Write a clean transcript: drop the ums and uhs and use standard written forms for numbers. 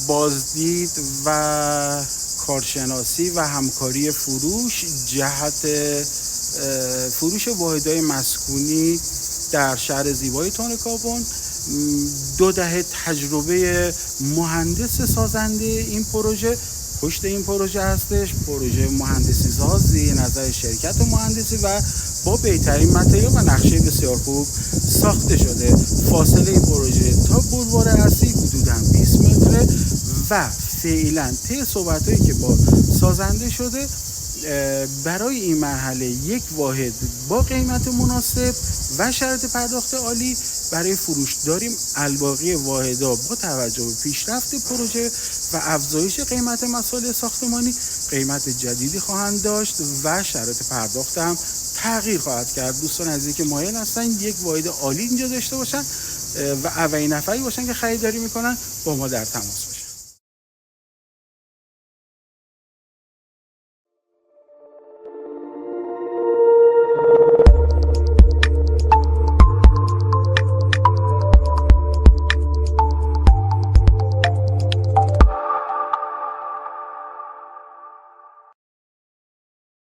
بازدید و کارشناسی و همکاری فروش جهت فروش واحدهای مسکونی در شهر زیبای تانکابن. 2 دهه تجربه مهندس سازنده این پروژه پشت این پروژه هستش. پروژه مهندسی سازی نظر شرکت مهندسی و با بهترین متریال و نقشه بسیار خوب ساخته شده. فاصله این پروژه تا بولوار اصلی حدوداً 20 متره و فعلا طی صحبت‌هایی که با سازنده شده برای این مرحله یک واحد با قیمت مناسب و شرط پرداخت عالی برای فروش داریم. الباقی واحدها با توجه به پیشرفت پروژه و افزایش قیمت مسائل ساختمانی قیمت جدیدی خواهند داشت و شرط پرداخت هم تغییر خواهد کرد. دوستان عزیزی که مایل هستن یک واحد عالی اینجا داشته باشن و اولین نفری باشن که خریداری میکنن با ما در تماس باشن.